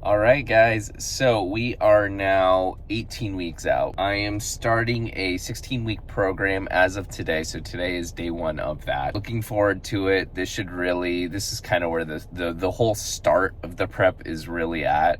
All right, guys. So we are now 18 weeks out. I am starting a 16-week program as of today. So today is day one of that. Looking forward to it. This is kind of where the whole start of the prep is really at.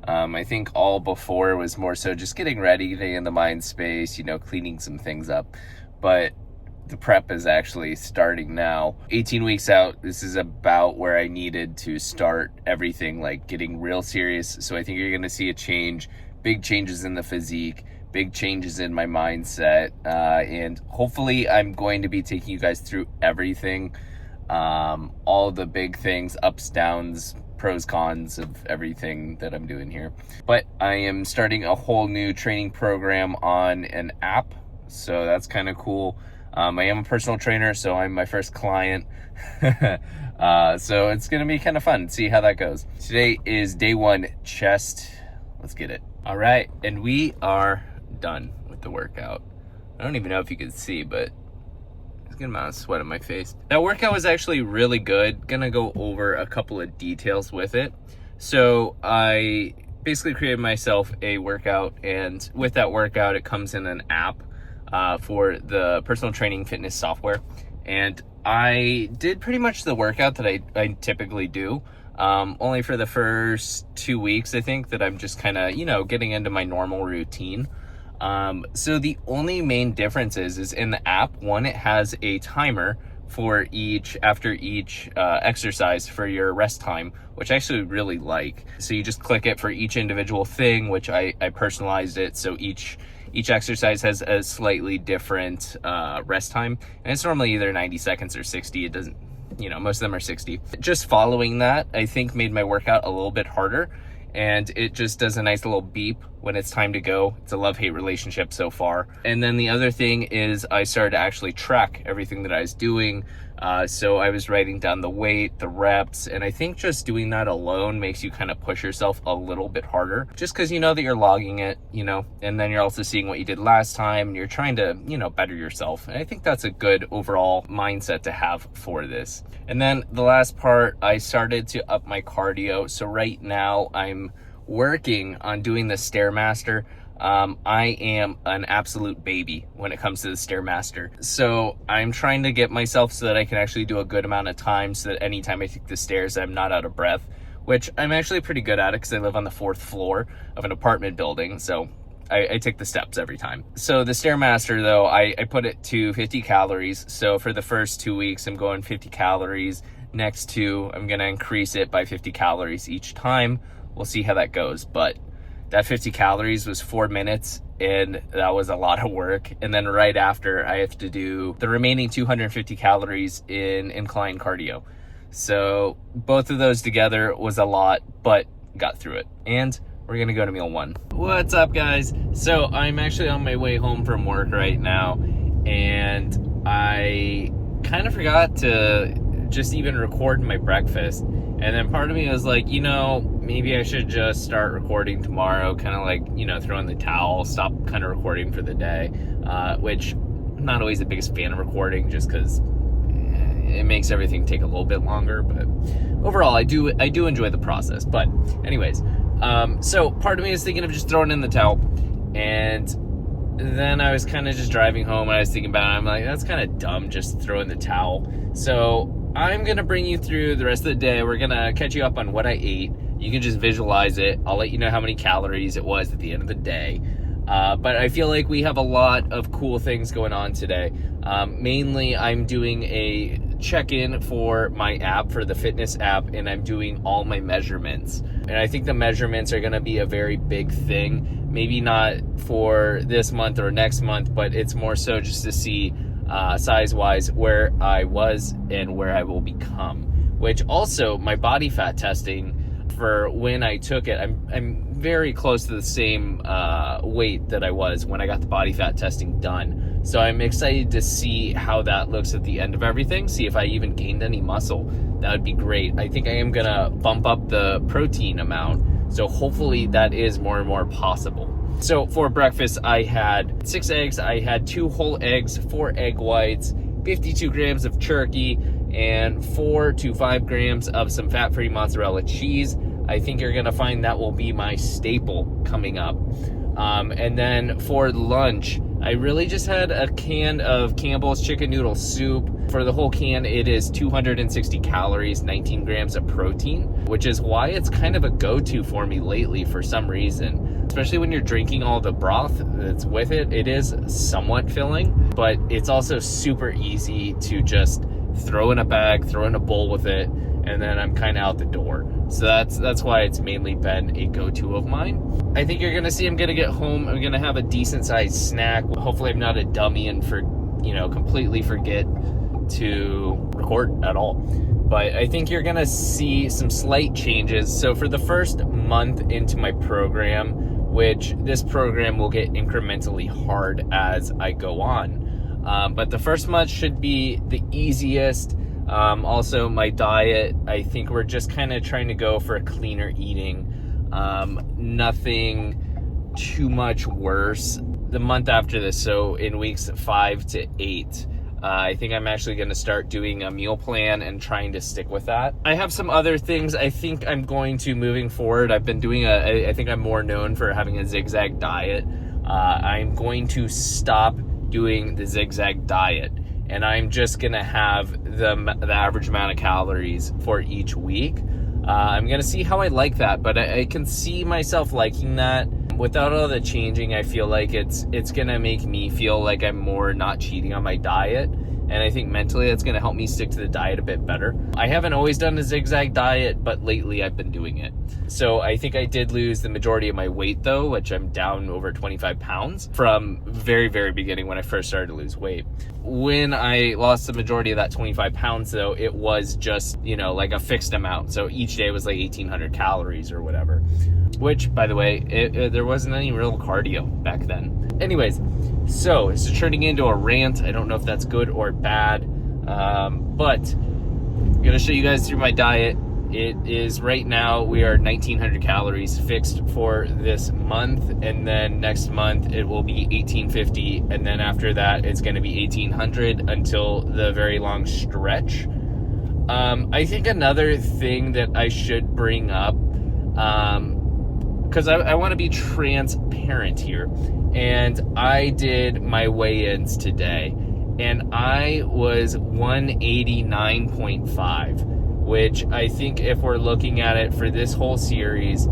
I think all before was more so just getting ready, getting in the mind space, cleaning some things up. But the prep is actually starting now. 18 weeks out, this is about where I needed to start everything, like getting real serious. So I think you're going to see a change, big changes in the physique, big changes in my mindset. And hopefully I'm going to be taking you guys through everything, all the big things, ups, downs, pros, cons of everything that I'm doing here. But I am starting a whole new training program on an app. So that's kind of cool. I am a personal trainer, so I'm my first client. So it's going to be kind of fun. See how that goes. Today is day one, chest. Let's get it. All right. And we are done with the workout. I don't even know if you can see, but there's a good amount of sweat on my face. That workout was actually really good. Gonna go over a couple of details with it. So I basically created myself a workout, and with that workout, it comes in an app for the personal training fitness software. And I did pretty much the workout that I typically do, only for the first 2 weeks, I think, that I'm just kind of, getting into my normal routine. So the only main difference is in the app, one, it has a timer for after each exercise for your rest time, which I actually really like. So you just click it for each individual thing, which I personalized it. So each exercise has a slightly different rest time, and it's normally either 90 seconds or 60. It doesn't, most of them are 60. Just following that, I think, made my workout a little bit harder, and it just does a nice little beep when it's time to go. It's a love-hate relationship so far. And then the other thing is I started to actually track everything that I was doing. So I was writing down the weight, the reps, and I think just doing that alone makes you kind of push yourself a little bit harder, just because you know that you're logging it, and then you're also seeing what you did last time, and you're trying to, better yourself. And I think that's a good overall mindset to have for this. And then the last part, I started to up my cardio. So right now I'm working on doing the Stairmaster. I am an absolute baby when it comes to the Stairmaster. So I'm trying to get myself so that I can actually do a good amount of time, so that anytime I take the stairs, I'm not out of breath, which I'm actually pretty good at it because I live on the 4th floor of an apartment building. So I take the steps every time. So the Stairmaster, though, I put it to 50 calories. So for the first 2 weeks, I'm going 50 calories. Next 2, I'm going to increase it by 50 calories each time. We'll see how that goes. But that 50 calories was 4 minutes, and that was a lot of work. And then right after, I have to do the remaining 250 calories in incline cardio. So both of those together was a lot, but got through it. And we're gonna go to meal 1. What's up, guys? So I'm actually on my way home from work right now, and I kind of forgot to just even record my breakfast. And then part of me was like, maybe I should just start recording tomorrow, kind of like, throw in the towel, stop kind of recording for the day, which I'm not always the biggest fan of recording, just because it makes everything take a little bit longer. But overall, I do enjoy the process. But anyways, so part of me is thinking of just throwing in the towel. And then I was kind of just driving home, and I was thinking about it. I'm like, that's kind of dumb, just throwing the towel. So I'm going to bring you through the rest of the day. We're going to catch you up on what I ate. You can just visualize it. I'll let you know how many calories it was at the end of the day. But I feel like we have a lot of cool things going on today. Mainly, I'm doing a check-in for my app, for the fitness app, and I'm doing all my measurements. And I think the measurements are going to be a very big thing. Maybe not for this month or next month, but it's more so just to see size-wise where I was and where I will become. Which also, my body fat testing, for when I took it, I'm very close to the same weight that I was when I got the body fat testing done. So I'm excited to see how that looks at the end of everything, see if I even gained any muscle. That would be great. I think I am gonna bump up the protein amount, so hopefully that is more and more possible. So for breakfast, I had 6 eggs, I had 2 whole eggs, 4 egg whites, 52 grams of turkey, and 4 to 5 grams of some fat-free mozzarella cheese. I think you're gonna find that will be my staple coming up. And then for lunch, I really just had a can of Campbell's chicken noodle soup. For the whole can, it is 260 calories, 19 grams of protein, which is why it's kind of a go-to for me lately for some reason. Especially when you're drinking all the broth that's with it, it is somewhat filling, but it's also super easy to just throw in a bag, throw in a bowl with it, and then I'm kind of out the door. So that's why it's mainly been a go-to of mine. I think you're gonna see I'm gonna get home, I'm gonna have a decent sized snack. Hopefully I'm not a dummy and completely forget to record at all. But I think you're gonna see some slight changes. So for the first month into my program, which this program will get incrementally hard as I go on. But the first month should be the easiest. Also my diet, I think we're just kind of trying to go for a cleaner eating. Nothing too much worse. The month after this, so in weeks 5 to 8, I think I'm actually going to start doing a meal plan and trying to stick with that. I have some other things I think I'm going to moving forward. I've been doing I think I'm more known for having a zigzag diet. I'm going to stop doing the zigzag diet, and I'm just going to have the average amount of calories for each week. I'm going to see how I like that, but I can see myself liking that. Without all the changing, I feel like it's going to make me feel like I'm more not cheating on my diet. And I think mentally that's going to help me stick to the diet a bit better. I haven't always done a zigzag diet, but lately I've been doing it. So I think I did lose the majority of my weight though, which I'm down over 25 pounds from very, very beginning when I first started to lose weight. When I lost the majority of that 25 pounds though, it was just, like a fixed amount. So each day was like 1,800 calories or whatever, which by the way, there wasn't any real cardio back then. Anyways, so it's turning into a rant. I don't know if that's good or bad, but I'm gonna show you guys through my diet. It is right now we are 1,900 calories fixed for this month, and then next month it will be 1,850, and then after that it's going to be 1,800 until the very long stretch. I think another thing that I should bring up, because I want to be transparent here, and I did my weigh-ins today, and I was 189.5, which I think if we're looking at it for this whole series,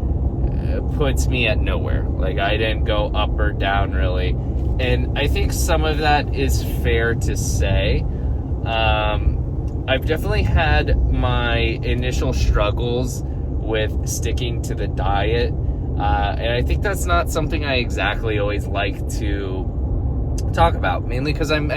puts me at nowhere. Like, I didn't go up or down really, and I think some of that is fair to say. I've definitely had my initial struggles with sticking to the diet. And I think that's not something I exactly always like to talk about, mainly because I'm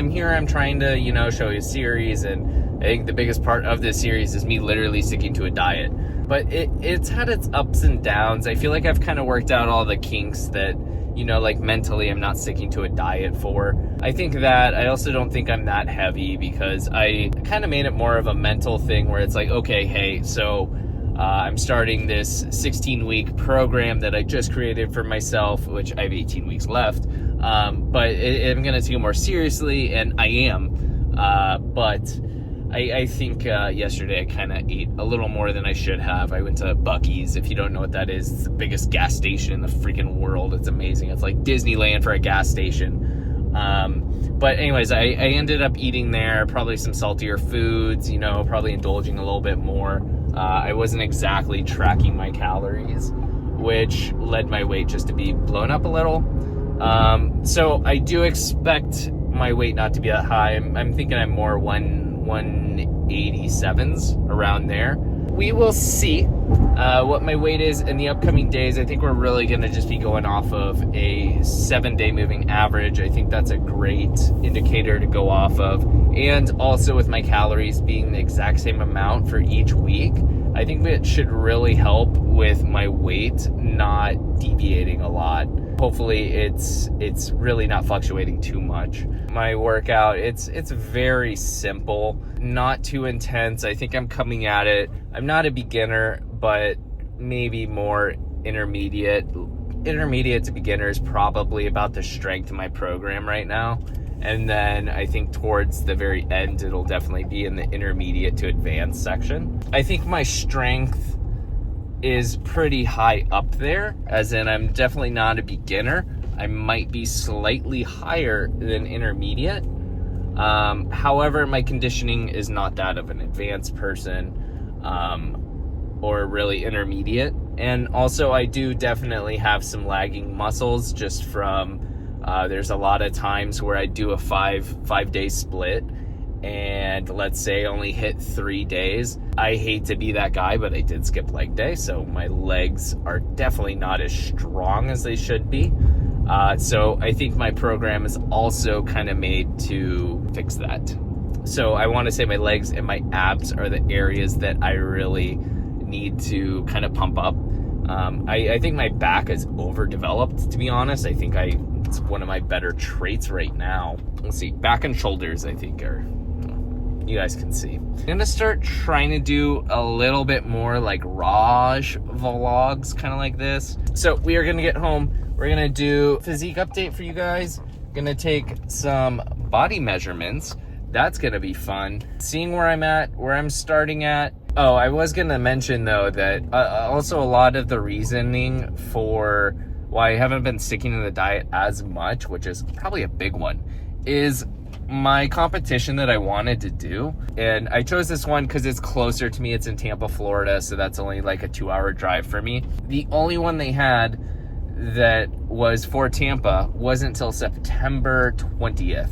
trying to, show you a series, and I think the biggest part of this series is me literally sticking to a diet. But it's had its ups and downs. I feel like I've kind of worked out all the kinks that, like mentally I'm not sticking to a diet for. I think that I also don't think I'm that heavy, because I kind of made it more of a mental thing where it's like, okay, hey, so I'm starting this 16-week program that I just created for myself, which I have 18 weeks left. But I'm going to take it more seriously, and I am. But I think yesterday I kind of ate a little more than I should have. I went to Buc-ee's. If you don't know what that is, it's the biggest gas station in the freaking world. It's amazing. It's like Disneyland for a gas station. But anyways, I ended up eating there, probably some saltier foods, probably indulging a little bit more. I wasn't exactly tracking my calories, which led my weight just to be blown up a little. So I do expect my weight not to be that high. I'm thinking I'm more 187s, around there. We will see what my weight is in the upcoming days. I think we're really going to just be going off of a 7-day moving average. I think that's a great indicator to go off of. And also with my calories being the exact same amount for each week, I think it should really help with my weight not deviating a lot. Hopefully it's really not fluctuating too much. My workout, it's very simple, not too intense. I think I'm coming at it. I'm not a beginner, but maybe more intermediate. Intermediate to beginner is probably about the strength of my program right now. And then I think towards the very end, it'll definitely be in the intermediate to advanced section. I think my strength is pretty high up there, as in I'm definitely not a beginner. I might be slightly higher than intermediate. However, my conditioning is not that of an advanced person or really intermediate. And also I do definitely have some lagging muscles just from there's a lot of times where I do a five day split and let's say only hit 3 days. I hate to be that guy, but I did skip leg day, so my legs are definitely not as strong as they should be. So I think my program is also kind of made to fix that. So I want to say my legs and my abs are the areas that I really need to kind of pump up. I think my back is overdeveloped, to be honest. I think it's one of my better traits right now. Let's see, back and shoulders I think are, you guys can see. I'm gonna start trying to do a little bit more like Raj vlogs, kind of like this. So we are gonna get home. We're gonna do physique update for you guys. Gonna take some body measurements. That's gonna be fun. Seeing where I'm at, where I'm starting at. Oh, I was gonna mention though that also a lot of the reasoning for why I haven't been sticking to the diet as much, which is probably a big one, is my competition that I wanted to do. And I chose this one because it's closer to me. It's in Tampa, Florida, so that's only like a 2-hour drive for me. The only one they had that was for Tampa wasn't until September 20th.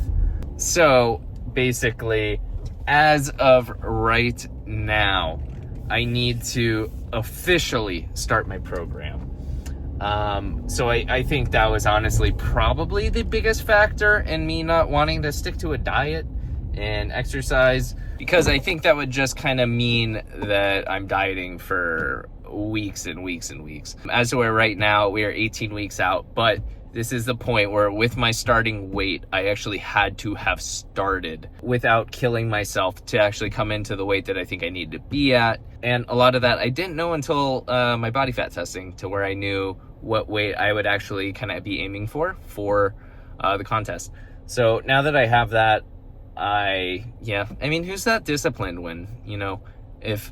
So basically, as of right now, I need to officially start my program. So I think that was honestly probably the biggest factor in me not wanting to stick to a diet and exercise, because I think that would just kind of mean that I'm dieting for weeks and weeks and weeks. As to where right now we are 18 weeks out, but this is the point where with my starting weight, I actually had to have started without killing myself to actually come into the weight that I think I need to be at. And a lot of that I didn't know until my body fat testing, to where I knew what weight I would actually kind of be aiming for the contest. So now that I have that, I mean, who's that disciplined when, if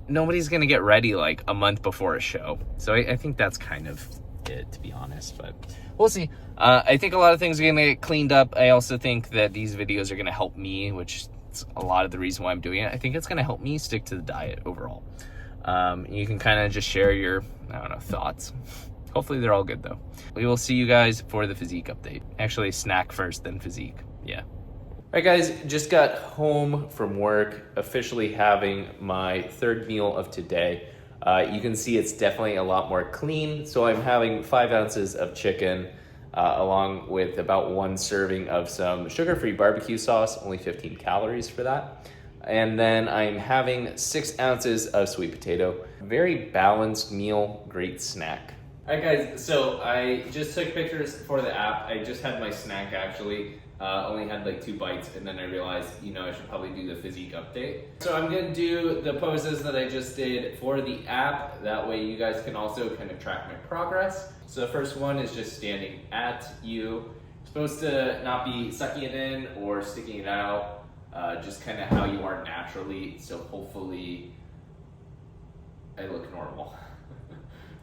nobody's gonna get ready like a month before a show. So I think that's kind of it, to be honest, but we'll see. I think a lot of things are gonna get cleaned up. I also think that these videos are gonna help me, which is a lot of the reason why I'm doing it. I think it's gonna help me stick to the diet overall. You can kind of just share your, thoughts. Hopefully they're all good though. We will see you guys for the physique update. Actually, snack first, then physique. Yeah. All right, guys, just got home from work, officially having my third meal of today. You can see it's definitely a lot more clean. So I'm having 5 ounces of chicken, along with about 1 serving of some sugar-free barbecue sauce, only 15 calories for that. And then I'm having 6 ounces of sweet potato. Very balanced meal, great snack. All right, guys, so I just took pictures for the app. I just had my snack, actually. Only had like 2 bites, and then I realized, I should probably do the physique update. So I'm gonna do the poses that I just did for the app. That way you guys can also kind of track my progress. So the first one is just standing at you. You're supposed to not be sucking it in or sticking it out, just kind of how you are naturally. So hopefully I look normal.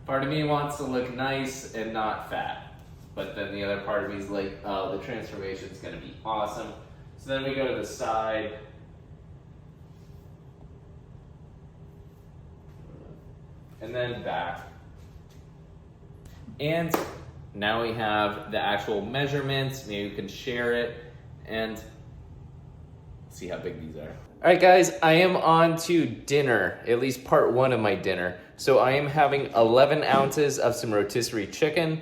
Part of me wants to look nice and not fat. But then the other part of me is like, oh, the transformation is going to be awesome. So then we go to the side. And then back. And now we have the actual measurements. Maybe we can share it and see how big these are. All right, guys, I am on to dinner, at least part 1 of my dinner. So I am having 11 ounces of some rotisserie chicken.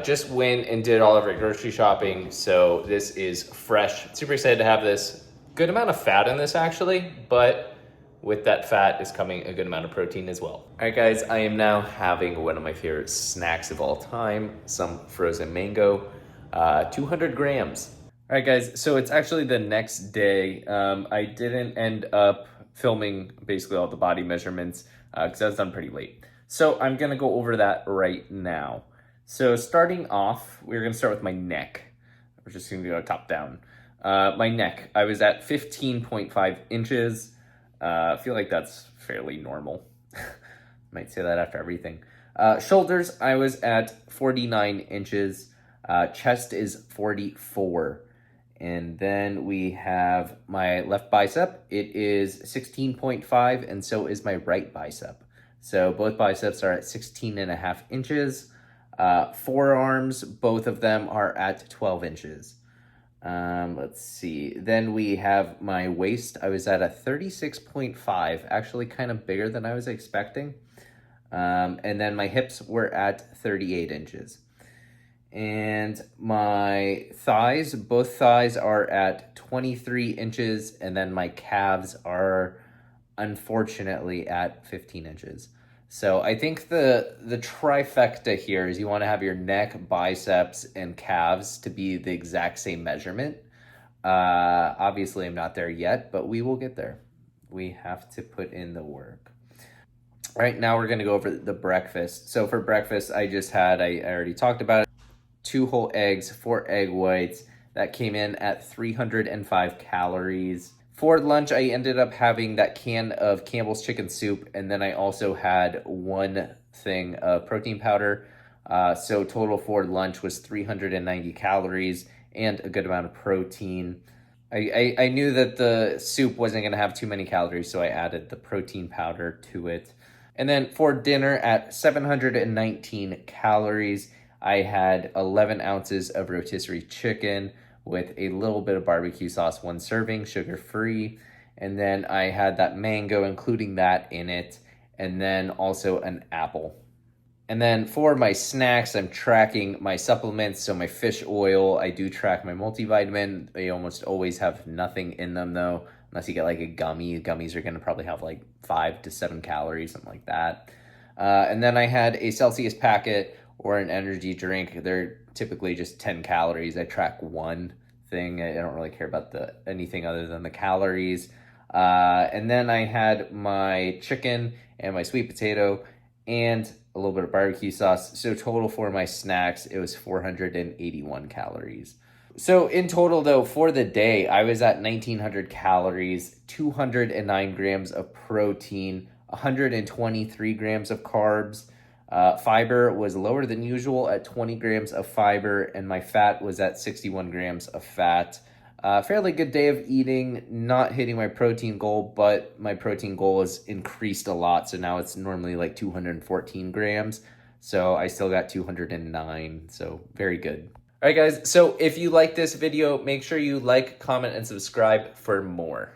Just went and did all of our grocery shopping, so this is fresh. Super excited to have this. Good amount of fat in this, actually, but with that fat is coming a good amount of protein as well. All right, guys, I am now having one of my favorite snacks of all time, some frozen mango, 200 grams. All right, guys, so it's actually the next day. I didn't end up filming basically all the body measurements because I was done pretty late. So I'm gonna go over that right now. So starting off, we're gonna start with my neck. We're just gonna go top down. My neck, I was at 15.5 inches. I feel like that's fairly normal. Might say that after everything. Shoulders, I was at 49 inches. Chest is 44. And then we have my left bicep. It is 16.5, and so is my right bicep. So both biceps are at 16.5 inches. Forearms, both of them are at 12 inches. Let's see. Then we have my waist. I was at a 36.5, actually kind of bigger than I was expecting. And then my hips were at 38 inches. And my thighs, both thighs are at 23 inches, and then my calves are unfortunately at 15 inches. So I think the trifecta here is you want to have your neck, biceps, and calves to be the exact same measurement. Obviously, I'm not there yet, but we will get there. We have to put in the work. All right, now we're going to go over the breakfast. So for breakfast, I already talked about it, 2 whole eggs, 4 egg whites. That came in at 305 calories. For lunch, I ended up having that can of Campbell's chicken soup, and then I also had 1 thing of protein powder. So total for lunch was 390 calories and a good amount of protein. I knew that the soup wasn't going to have too many calories, so I added the protein powder to it. And then for dinner at 719 calories, I had 11 ounces of rotisserie chicken with a little bit of barbecue sauce, 1 serving, sugar-free. And then I had that mango, including that in it, and then also an apple. And then for my snacks, I'm tracking my supplements. So my fish oil, I do track my multivitamin. They almost always have nothing in them though, unless you get like a gummy. Gummies are gonna probably have like 5 to 7 calories, something like that. And then I had a Celsius packet or an energy drink. They're typically just 10 calories. I track 1 thing. I don't really care about anything other than the calories. And then I had my chicken and my sweet potato and a little bit of barbecue sauce. So total for my snacks, it was 481 calories. So in total though, for the day, I was at 1,900 calories, 209 grams of protein, 123 grams of carbs. Fiber was lower than usual at 20 grams of fiber, and my fat was at 61 grams of fat. Fairly good day of eating, not hitting my protein goal, but my protein goal has increased a lot. So now it's normally like 214 grams. So I still got 209. So very good. All right, guys. So if you like this video, make sure you like, comment, and subscribe for more.